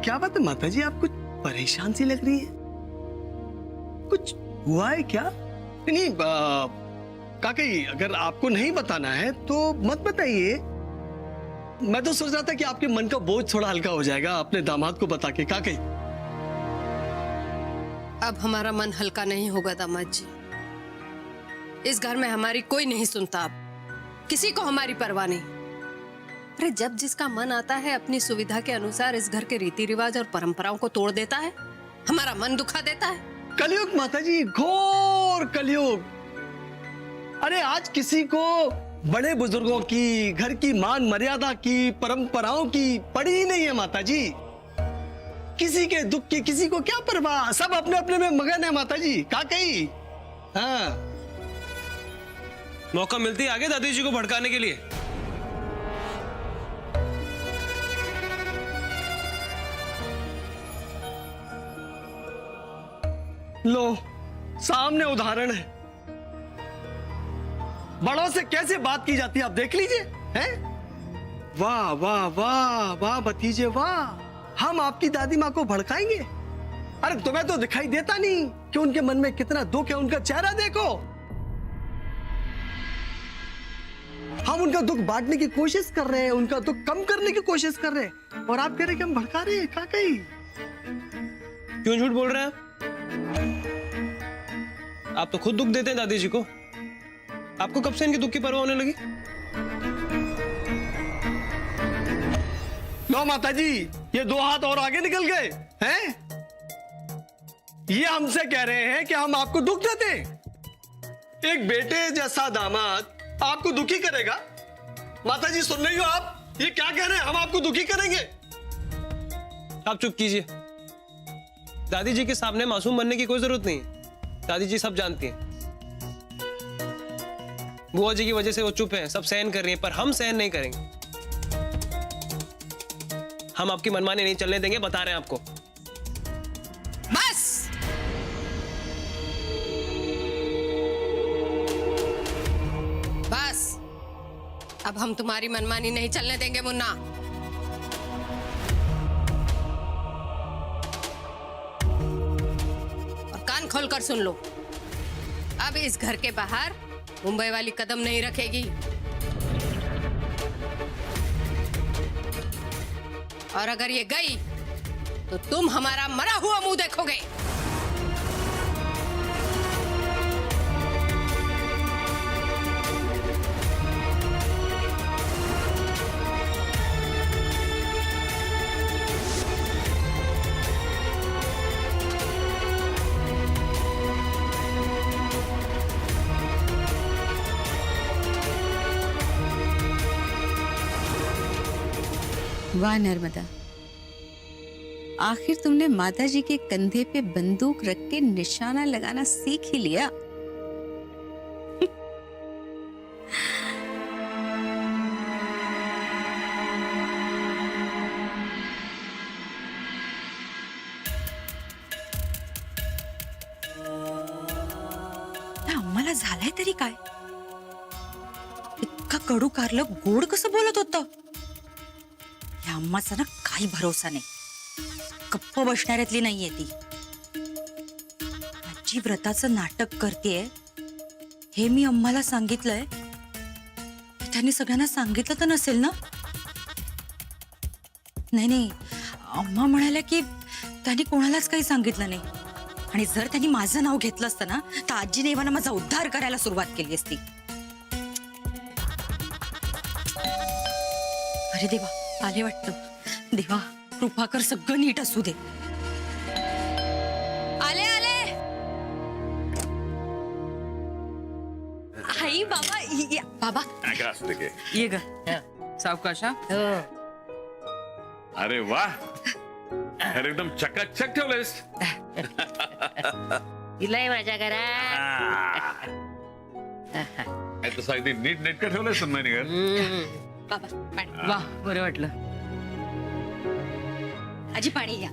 क्या बात है माता जी, आप कुछ परेशान सी लग रही है, कुछ हुआ है क्या? नहीं काकी, अगर आपको नहीं बताना है तो मत बताइए। मैं तो सोच रहा था कि आपके मन का बोझ थोड़ा हल्का हो जाएगा अपने दामाद को बता के। काकी, अब हमारा मन हल्का नहीं होगा दामाद जी। इस घर में हमारी कोई नहीं सुनता, अब किसी को हमारी परवाह नहीं। अरे जब जिसका मन आता है अपनी सुविधा के अनुसार इस घर के रीति रिवाज और परंपराओं को तोड़ देता है, हमारा मन दुखा देता है। कलयुग माता जी, घोर कलयुग। अरे आज किसी को बड़े बुजुर्गों की, घर की मान मर्यादा की, परंपराओं की पड़ी ही नहीं है माता जी। किसी के दुख की किसी को क्या परवाह, सब अपने अपने में मगन है माता जी। का कही? हाँ, मौका मिलती है आगे दादी जी को भड़काने के लिए। लो सामने उदाहरण है, बड़ों से कैसे बात की जाती है, आप देख लीजिए। हैं? वाह वाह वाह वाह भतीजे वाह, हम आपकी दादी माँ को भड़काएंगे? अरे तुम्हें तो दिखाई देता नहीं कि उनके मन में कितना दुख है, उनका चेहरा देखो। हम उनका दुख बांटने की कोशिश कर रहे हैं, उनका दुख कम करने की कोशिश कर रहे हैं, और आप कह रहे हैं कि हम भड़का रहे हैं। क्या कही? क्यों झूठ बोल रहे हैं आप तो खुद दुख देते हैं दादी जी को। आपको कब से इनके दुख की परवाह होने लगी? लो माता जी, ये 2 हाथ और आगे निकल गए हैं। ये हमसे कह रहे हैं कि हम आपको दुख देते हैं। एक बेटे जैसा दामाद आपको दुखी करेगा? माता जी सुन रही हो आप, ये क्या कह रहे हैं, हम आपको दुखी करेंगे? आप चुप कीजिए। दादी जी के सामने मासूम बनने की कोई जरूरत नहीं है। दादी जी सब जानती हैं। बुआ जी की वजह से वो चुप हैं, सब सहन कर रही हैं, पर हम सहन नहीं करेंगे। हम आपकी मनमानी नहीं चलने देंगे, बता रहे हैं आपको। बस बस, अब हम तुम्हारी मनमानी नहीं चलने देंगे मुन्ना। और कान खोलकर सुन लो, अब इस घर के बाहर मुंबई वाली कदम नहीं रखेगी। और अगर ये गई तो तुम हमारा मरा हुआ मुंह देखोगे। वाह नर्मदा, आखिर तुमने माता जी के कंधे पे बंदूक रख के निशाना लगाना सीख ही लिया। आम्हाला झालंय तरी काय? इतका कडू कारलं गोड कसं बोलत होतं? या अम्माचा ना काही भरोसा नाही, गप्प बसणाऱ्यातली नाहीये ती। आजी व्रताचं नाटक करतेय हे मी अम्माला सांगितलंय, त्यांनी सगळ्यांना सांगितलं तर नसेल ना? नाही नाही, अम्मा म्हणाल्या की त्यांनी कोणालाच काही सांगितलं नाही, आणि जर त्यांनी माझं नाव घेतलं असतं ना तर आजीने इवाना माझा उद्धार करायला सुरुवात केली असती। अरे देवा, आले वाटतं। देवा कृपा कर, सगळं नीट असू दे। आले आले। आई बाबा, बाबा काय असते के? ये ग सावकाश हा. अरे वाह, अरे एकदम चकाचक ठेवलंयस। इलाय माझ्या घरात. तसं अगदी नीट नेटकं ठेवलंयस नाही घर? बाबा पाणी। वाह, बरं वाटलं. आजी पाणी घ्या।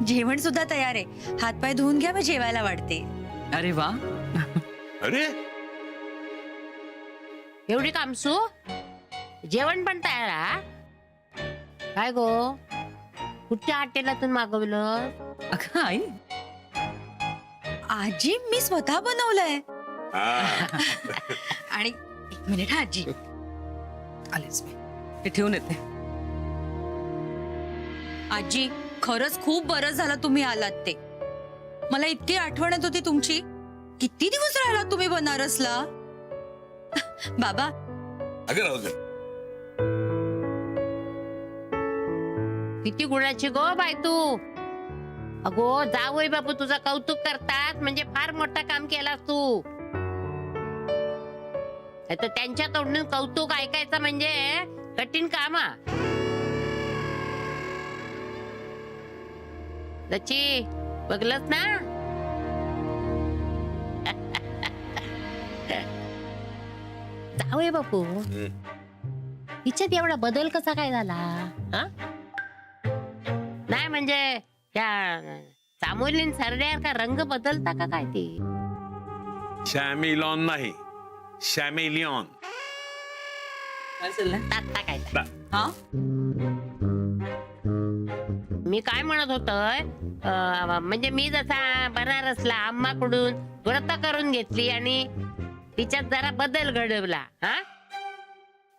जेवण सुद्धा तयार आहे, हातपाय धुवून घ्या, मी जेवायला वाढते। अरे वा, अरे एवढी कामसू. जेवण पण तयार हा? काय गो कुठच्या हॉटेलातून मागवलं? अगं आई आजी मी स्वतः बनवलंय. हा. आणि एक मिनिट हा आजी. आलेच मी ते ठेवून येते. आजी खरंच खूप बरं झालं तुम्ही आलात ते. मला इतकी आठवण येत होती तुमची. किती दिवस राहिला तुम्ही बनारसला? बाबा अगं राहू दे. किती गुणाची गो बाय तू. अगो जावई बापू तुझं कौतुक करतात म्हणजे फार मोठं काम केलास तू. तर त्यांच्या तोंडून कौतुक ऐकायचं म्हणजे कठीण काम हा. दची बघलंच ना. जावई बापू हिच्यात एवढा बदल कसा काय झाला हा? नाही म्हणजे त्या चामोलीन सरड्यावर का रंग बदलता का काय ते? शॅमिलॉन नाही, शॅमेलियॉन. काय चाललंय? आता काय हा मी काय म्हणत होतोय म्हणजे मी जसा बनारसला अम्माकडून व्रत करून घेतली आणि तिच्यात जरा बदल घडवला हा,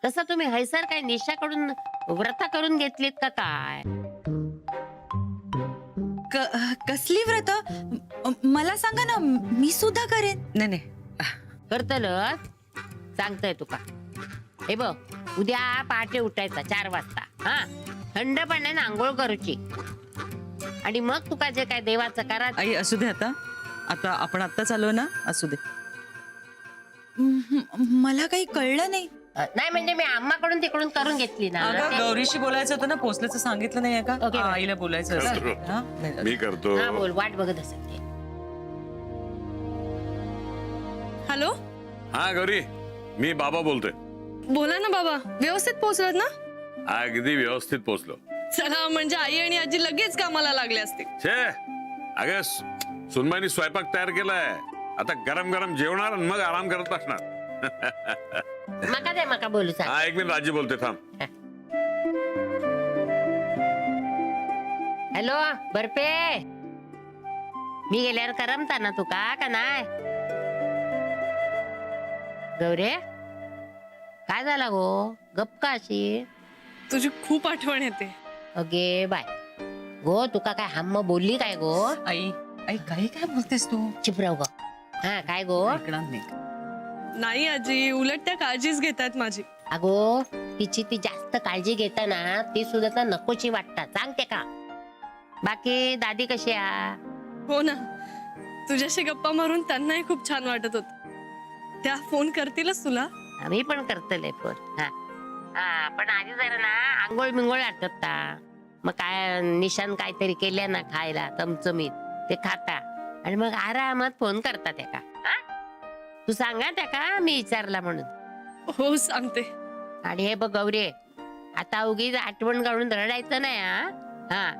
तसं तुम्ही हैसर काय निशाकडून व्रत करून घेतलीत का काय? कसली व्रत? मला सांगा ना, मी सुद्धा करेन. नाही नाही करतलच सांगतोय तुका. हे बघ उद्या पहाटे उठायचा 4 वाजता हा, थंड पाण्याने आंघोळ करूची आणि मग तुका जे काय देवाचं करा. आई असू दे आता. आता आपण आत्ताच आलो ना, असू दे. मला काही कळलं नाही. नाही म्हणजे मी अम्माकडून तिकडून करून घेतली ना. अगं गौरीशी बोलायचं होतं ना, पोचल्याचं सांगितलं नाहीये का? ओके. आईला बोलायचं असतं. करतो. हा? नाही, मी करतो. हा बोल, वाट बघत असेल ते. हॅलो, हा गौरी, मी बाबा बोलतोय. बोला ना बाबा. व्यवस्थित पोहोचलात ना? अगदी व्यवस्थित पोहोचलो. चला, म्हणजे आई आणि आजी लगेच कामाला लागले असतील. छे अगं सुनबाईनी स्वयंपाक तयार केलाय. आता गरम गरम जेवणार आणि मग आराम करत असणार. मका दे, मका बोलू सांग. हा 1 मिनिट, आजी बोलते थांब. हॅलो बर्फे, मी गेल्यावर करमता ना तुका का नाही? गौरे काय झाला गो, गप का अशी? तुझी खूप आठवण येते. अगे बाय गो, तुका काय हम्म बोलली काय गो? आई आई काही काय बोलतेस तू? चिपराव गो. हा काय गो? ऐकणार नाही. नाही आजी, उलट त्या काळजीच घेतात माझी. अगो तिची ती जास्त काळजी घेता ना, ती सुद्धा तर नकोची वाटतात. सांगते का? बाकी दादी कशी आ? हो ना, तुझ्याशी गप्पा मारून त्यांनाही खूप छान वाटत होत. त्या फोन करतीलच तुला. आम्ही पण करतले फोन. हा हा, पण आधी जरा ना आंघोळ बिंगोळ आटपता, मग काय निशान काहीतरी केल्या ना खायला चमचमीत, ते खाता आणि मग आरामात फोन करता त्या का. तू सांगा त्या का मी विचारला म्हणून. हो सांगते. आणि हे बघ गौरी, आता उगीच आठवण काढून रडायचं नाही हा. हा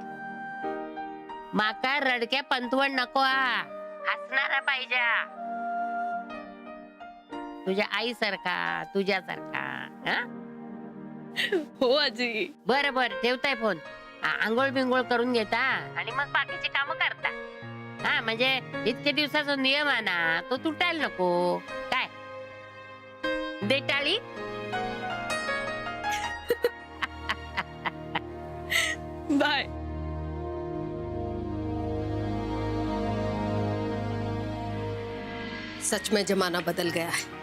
माका रडक्या पंतवण नको हा, हसणारा पाहिजे. तुझ्या आई सारखा, तुझ्यासारखा. हा हो आजी. बर बर, ठेवताय फोन. आंघोळ बिंगोळ करून घेता आणि मग बाकीची कामं करता. हा म्हणजे इतके दिवसाचा नियम आहे ना, तो तुटायला नको काय. देटाळी. बाय. सच में जमाना बदल गया है।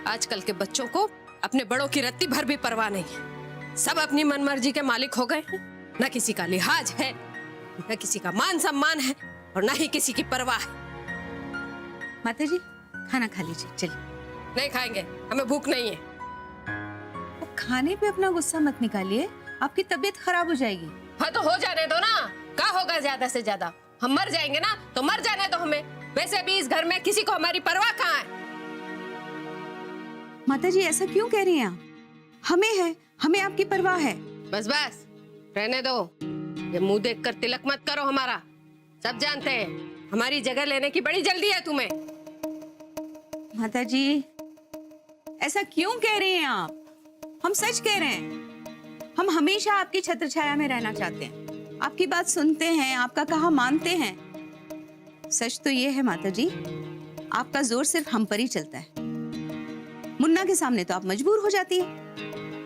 आजकल के बच्चों को अपने बड़ों की रत्ती भर भी परवाह नहीं है। सब अपनी मनमर्जी के मालिक हो गए। न किसी का लिहाज है, न किसी का मान सम्मान है, और न ही किसी की परवाह है। माताजी खाना खा लीजिए, चलिए। नहीं खाएंगे, हमें भूख नहीं है। अब खाने पे अपना गुस्सा मत निकालिए, आपकी तबीयत खराब हो जाएगी। हाँ तो हो जाने दो ना, क्या होगा ज्यादा से ज्यादा? हम मर जाएंगे ना, तो मर जाने दो हमें। वैसे भी इस घर में किसी को हमारी परवाह कहाँ है? माताजी ऐसा क्यों कह रही हैं आप? हमें है, हमें आपकी परवाह है। बस बस रहने दो, ये मुंह देखकर तिलक मत करो हमारा। सब जानते हैं हमारी जगह लेने की बड़ी जल्दी है तुम्हें। माताजी ऐसा क्यों कह रही हैं आप? हम सच कह रहे हैं। हम हमेशा आपकी छत्र छाया में रहना चाहते हैं, आपकी बात सुनते हैं, आपका कहा मानते हैं। सच तो ये है माता जी, आपका जोर सिर्फ हम पर ही चलता है। मुन्ना के सामने तो आप मजबूर हो जाती है,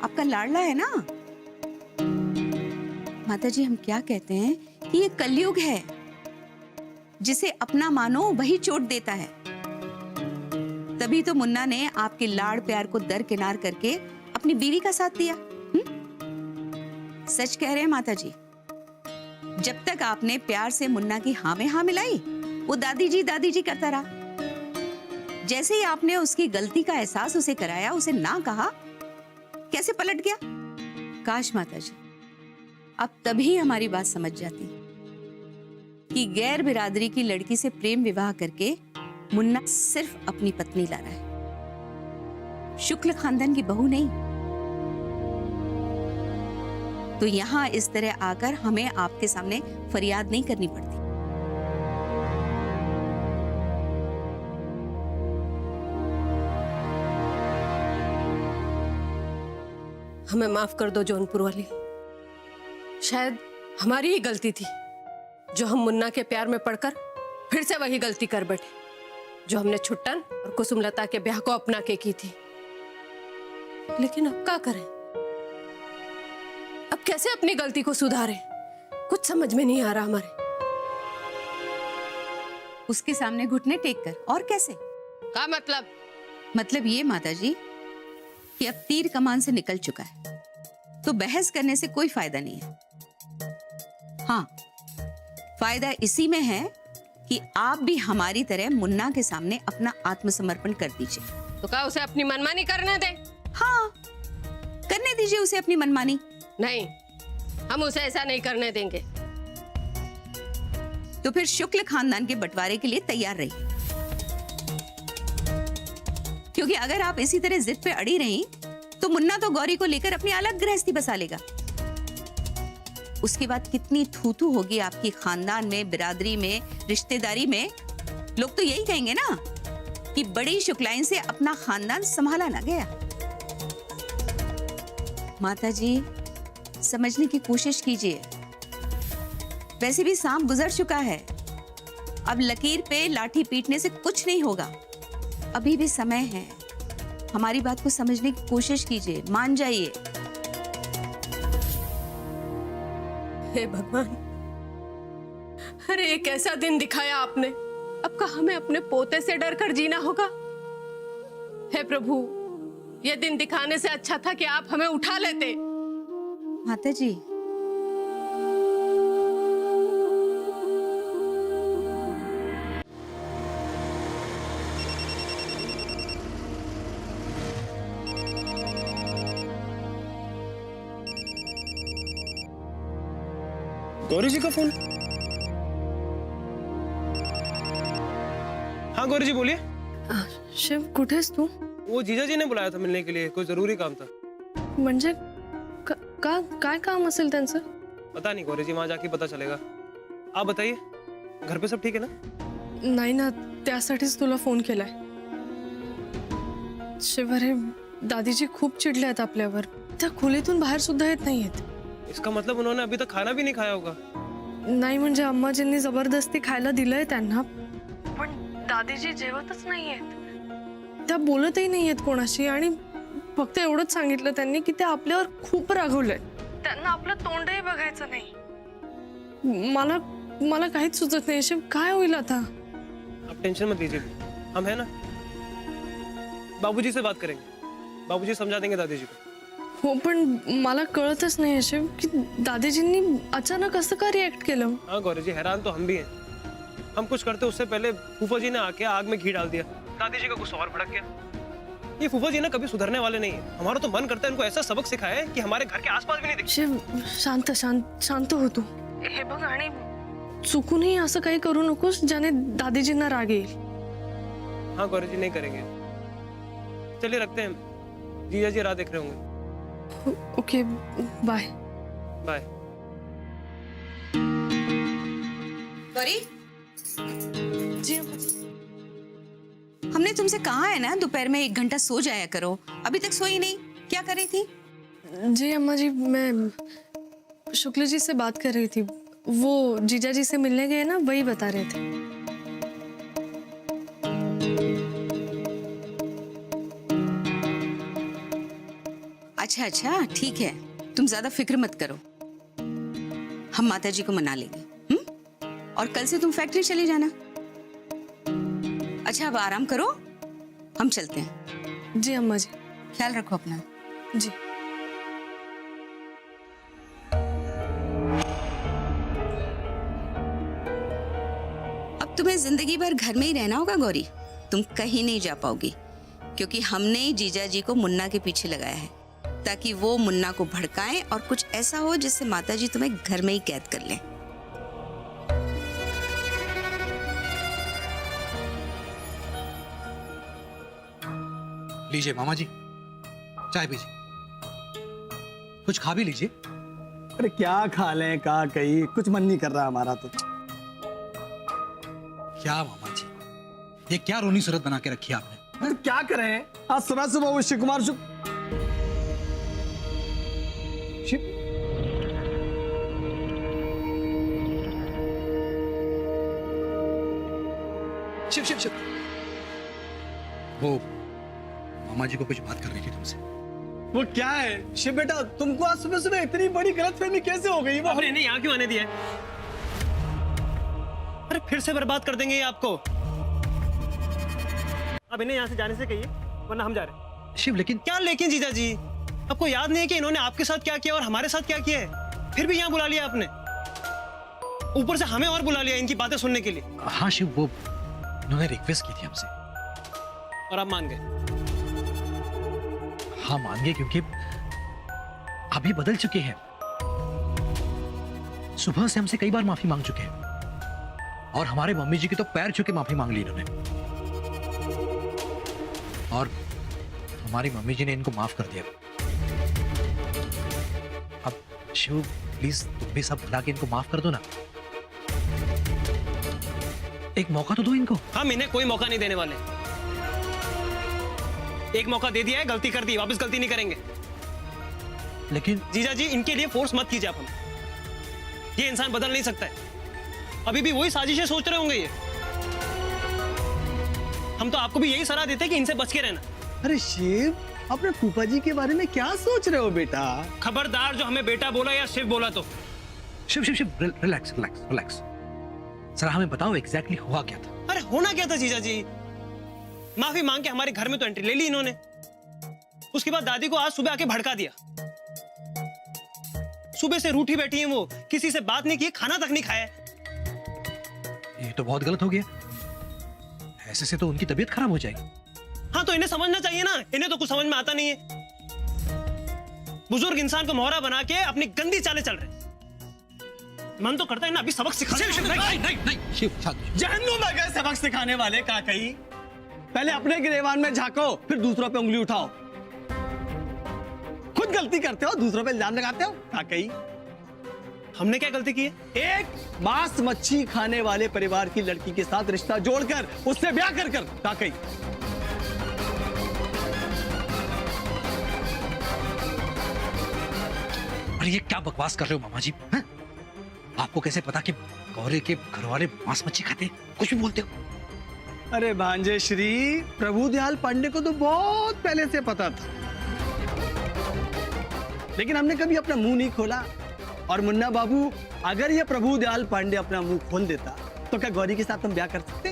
आपका लाडला है ना। माता जी, हम क्या कहते हैं कि ये कलयुग है, जिसे अपना मानो वही चोट देता है। तभी तो मुन्ना ने आपके लाड़ प्यार को दरकिनार करके अपनी बीवी का साथ दिया। सच कह रहे हैं माता जी, जब तक आपने प्यार से मुन्ना की हाँ में हाँ मिलाई, वो दादी जी करता रहा। जैसे ही आपने उसकी गलती का एहसास उसे कराया, उसे ना कहा, कैसे पलट गया। काश माता जी अब तभी हमारी बात समझ जाती कि गैर बिरादरी की लड़की से प्रेम विवाह करके मुन्ना सिर्फ अपनी पत्नी ला रहा है, शुक्ल खानदान की बहू नहीं। तो यहां इस तरह आकर हमें आपके सामने फरियाद नहीं करनी पड़ती। हमें माफ कर दो जौनपुर वाली, शायद हमारी ही गलती थी जो हम मुन्ना के प्यार में पड़कर फिर से वही गलती कर बैठे जो हमने छुट्टन और कुसुमलता के ब्याह को अपना के की थी। लेकिन अब क्या करें, अब कैसे अपनी गलती को सुधारें, कुछ समझ में नहीं आ रहा हमारे। उसके सामने घुटने टेक कर, और कैसे। क्या मतलब? मतलब ये माता जी कि अब तीर कमान से निकल चुका है, तो बहस करने से कोई फायदा नहीं है। हाँ, फायदा इसी में है कि आप भी हमारी तरह मुन्ना के सामने अपना आत्मसमर्पण कर दीजिए। तो क्या उसे अपनी मनमानी करने दे? हाँ, करने दीजिए उसे अपनी मनमानी। नहीं, हम उसे ऐसा नहीं करने देंगे। तो फिर शुक्ल खानदान के बंटवारे के लिए तैयार रहिए, क्योंकि अगर आप इसी तरह जिद पे अड़ी रही तो मुन्ना तो गौरी को लेकर अपनी अलग गृहस्थी बसा लेगा। उसके बाद कितनी थू-थू होगी आपकी खानदान में, बिरादरी में, रिश्तेदारी में। लोग तो यही कहेंगे ना कि बड़ी शुक्लाइन से अपना खानदान संभाला ना गया। माता जी, समझने की कोशिश कीजिए। वैसे भी सांप गुजर चुका है, अब लकीर पे लाठी पीटने से कुछ नहीं होगा। अभी भी समय है, हमारी बात को समझने की कोशिश कीजिए, मान जाइए। हे भगवान, अरे एक ऐसा दिन दिखाया आपने, अब का हमें अपने पोते से डर कर जीना होगा। हे प्रभु, यह दिन दिखाने से अच्छा था कि आप हमें उठा लेते। माता जी, गौरी जी का फोन। हाँ गौरी जी बोलिए। शिव, कुठेस तू? वो जीजा जी ने बुलाया था मिलने के लिए, कोई जरूरी काम था। म्हणजे काय काम असेल त्यांचं? पता नहीं गौरी जी, वहां जाके पता चलेगा। आप बताइए, घर पे सब ठीक है ना? नाही ना, त्यासाठीच तुला फोन केलाय। शिव, अरे दादीजी खूप चिडले आहेत आपल्यावर, त्या खोलीतून बाहेर सुद्धा येत नाहीयेत। इसका मतलब उन्होंने अभी तक खाना भी नहीं खाया होगा। नाही म्हणजे अम्माजींनी जबरदस्ती खायला दिलंय त्यांना, पण दादीजी जेवतच नाहीयेत। त्या बोलतही नाहीयेत कोणाशी, आणि फक्त एवढंच सांगितलं त्यांनी की ते आपल्यावर खूप रागवलंय, त्यांना आपलं तोंडही बघायचं नाही। मला काहीच सुचत नाही शिव, काय होईल आता? आप टेंशन मत लीजिए, हम है ना। बाबूजी से बात करेंगे, बाबूजी समझा देंगे दादी जी को। हो, पण मला कळतच नाही शिव की दादाजींनी अचानक असं का रिएक्ट केलं। हाँ गौरी जी, हैरान तो हम भी हैं। हम कुछ करते उससे पहले फूफा जी ने आके आग में घी डाल दिया, दादी जी का गुस्सा और भड़क गया। ये फूफा जी ना कभी सुधरने वाले नहीं है। हमारा तो मन करता है इनको ऐसा सबक सिखाए कि हमारे घर के आसपास भी नहीं दिखे। शिव, शांत हो तू। हे बघ, आणि चुकूनही असं काही करू नकोस ज्याने दादीजींना राग येईल। हाँ गौरी जी, नहीं करेंगे। चलिए रखते हैं, जीजा जी राह देख रहे होंगे। Okay, bye bye. Gauri ji, हमने तुमसे कहा है ना दोपहर में 1 घंटा सो जाया करो, अभी तक सोई नहीं, क्या कर रही थी? जी अम्मा जी, मैं शुक्ल जी से बात कर रही थी। वो जीजा जी से मिलने गए ना, वही बता रहे थे। अच्छा अच्छा, ठीक है, तुम ज्यादा फिक्र मत करो, हम माता जी को मना लेंगे। और कल से तुम फैक्ट्री चले जाना। अच्छा, अब आराम करो, हम चलते हैं। जी अम्मा जी। ख्याल रखो अपना। जी। अब तुम्हें जिंदगी भर घर में ही रहना होगा गौरी, तुम कहीं नहीं जा पाओगी, क्योंकि हमने जीजा जी को मुन्ना के पीछे लगाया है, ताकि वो मुन्ना को भड़काएं और कुछ ऐसा हो जिससे माता जी तुम्हें घर में ही कैद कर लें। लीजिए मामा जी, चाय पीजिए, कुछ खा भी लीजिए। अरे क्या खा लें, का कही, कुछ मन नहीं कर रहा हमारा तो। क्या मामा जी, ये क्या रोनी सूरत बना के रखी है आपने? अरे क्या करें, आज सुबह सुबह वो शिव कुमार शिव शिव शिव शिव, वो मामा जी को कुछ बात कर रही थी तुमसे। वो क्या है शिव बेटा, तुमको आज सुबह सुबह इतनी बड़ी गलतफहमी कैसे हो गई? वो अरे नहीं, यहाँ क्यों आने दिया है? अरे फिर से बर्बाद कर देंगे ये आपको। अब इन्हें यहाँ से जाने से कहिए, वरना हम जा रहे हैं। शिव लेकिन क्या लेकिन जीजा जी, आपको याद नहीं है कि इन्होंने आपके साथ क्या किया और हमारे साथ क्या किया है? फिर भी यहाँ बुला लिया आपने, ऊपर से हमें और बुला लिया इनकी बातें सुनने के लिए। हाँ शिव, वो इन्होंने रिक्वेस्ट की थी हमसे और आप मान गए? हाँ मान गए, क्योंकि अभी बदल चुके हैं। सुबह से हमसे कई बार माफी मांग चुके हैं, और हमारे मम्मी जी की तो पैर छू के माफी मांग ली इन्होंने, और हमारी मम्मी जी ने इनको माफ कर दिया। अब शिव प्लीज तुम भी सब भुला के इनको माफ कर दो ना, एक मौका तो दो इनको। हम इन्हें कोई मौका नहीं देने वाले। एक मौका दे दिया है, गलती कर दी, वापस गलती नहीं करेंगे। लेकिन जीजा जी, इनके लिए फोर्स मत कीजिए आप हमें। ये इंसान बदल नहीं सकता है, अभी भी वही साजिशें सोच रहे होंगे ये। हम तो आपको भी यही सलाह देते हैं कि इनसे बच के रहना। अरे शिव, अपने फूफा जी के बारे में क्या सोच रहे हो बेटा? खबरदार जो हमें बेटा बोला या शिव बोला तो। Shiv Shiv Shiv, relax relax relax, sir हमें बताओ एग्जैक्टली हुआ क्या था? अरे होना क्या था जीजा जी, माफी मांग के हमारे घर में तो एंट्री ले ली इन्होंने। उसके बाद दादी को आज सुबह आके भड़का दिया। सुबह से रूठी बैठी हैं वो, किसी से बात नहीं की, खाना तक नहीं खाया। ये तो बहुत गलत हो गया, ऐसे से तो उनकी तबीयत खराब हो जाएगी। हाँ तो इन्हें समझना चाहिए ना, इन्हें तो कुछ समझ में आता नहीं है। बुजुर्ग इंसान को मोहरा बना के अपनी गंदी चालें चल रहे। मन तो करता है ना अभी सबक सिखा। नहीं शिव, जहन्नुम में गए सबक सिखाने वाले, का कही। पहले अपने गिरेबान में झांको, फिर दूसरों पे उंगली उठाओ। खुद गलती करते हो, दूसरों पे इल्जाम लगाते हो, का कही। हमने क्या गलती की है? एक मांस मच्छी खाने वाले परिवार की लड़की के साथ रिश्ता जोड़कर उससे ब्याह कर का कही। अरे ये क्या बकवास कर रहे हो मामा जी? हैं? आपको कैसे पता कि गौरी के घर वाले मांस मच्छी खाते? कुछ भी बोलते हो। अरे भांजे श्री, प्रभु दयाल पांडे को तो बहुत पहले से पता था, लेकिन हमने कभी अपना मुंह नहीं खोला। और मुन्ना बाबू, अगर ये प्रभु दयाल पांडे अपना मुंह खोल देता तो क्या गौरी के साथ हम ब्याह कर सकते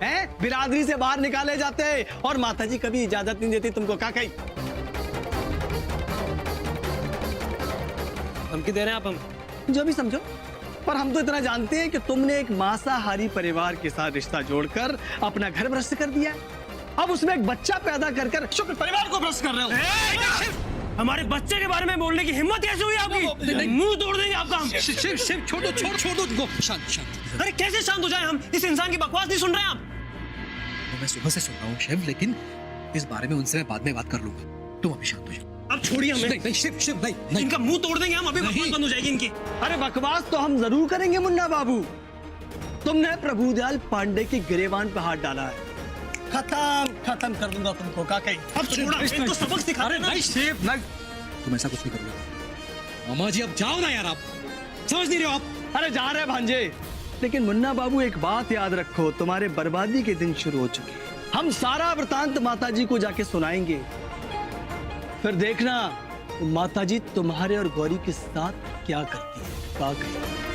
हैं? बिरादरी से बाहर निकाले जाते, और माताजी कभी इजाजत नहीं देती तुमको, का कही। धमकी दे रहे हैं आप हम? जो भी समझो, पर हम तो इतना जानते हैं कि तुमने एक मांसाहारी परिवार के साथ रिश्ता जोड़कर अपना घर भ्रष्ट कर दिया। अब उसमें एक बच्चा पैदा कर शुक्र परिवार को भ्रष्ट कर रहे हो। हमारे बच्चे के बारे में बोलने की हिम्मत कैसे हुई आपकी? मुंह तोड़ देंगे आपका हम। शिव शिव, छोड़ दो उनको। शांत शांत। अरे कैसे शांत हो जाए हम? इस इंसान की बकवास नहीं सुन रहे आप? मैं सुबह से सुन रहा हूँ शिव, लेकिन इस बारे में उनसे मैं बाद में बात कर लूंगा। तुम अभी शांत हो जाओ। अब छोड़िए हमें। नहीं शिव शिव, नहीं। इनका मुंह तोड़ देंगे हम, अभी बकवास बंद हो जाएगी इनकी। अरे बकवास तो हम जरूर करेंगे मुन्ना बाबू। तुमने प्रभु दयाल पांडे की गिरेबान पे हाथ डाला है, खत्म कर दूंगा तुमको, का कही। अब छोड़ा, इनको सबक सिखा रहे हैं ना। शिव नहीं, तुम ऐसा कुछ नहीं करोगे। मामा जी अब जाओ ना यार, आप समझ नहीं रहे हो आप। अरे जा रहे भांजे, लेकिन मुन्ना बाबू एक बात याद रखो, तुम्हारे बर्बादी के दिन शुरू हो चुके हैं। हम सारा वृतांत माताजी को जाके सुनाएंगे, फिर देखना माताजी तुम्हारे और गौरी के साथ क्या करती है, क्या करेगी।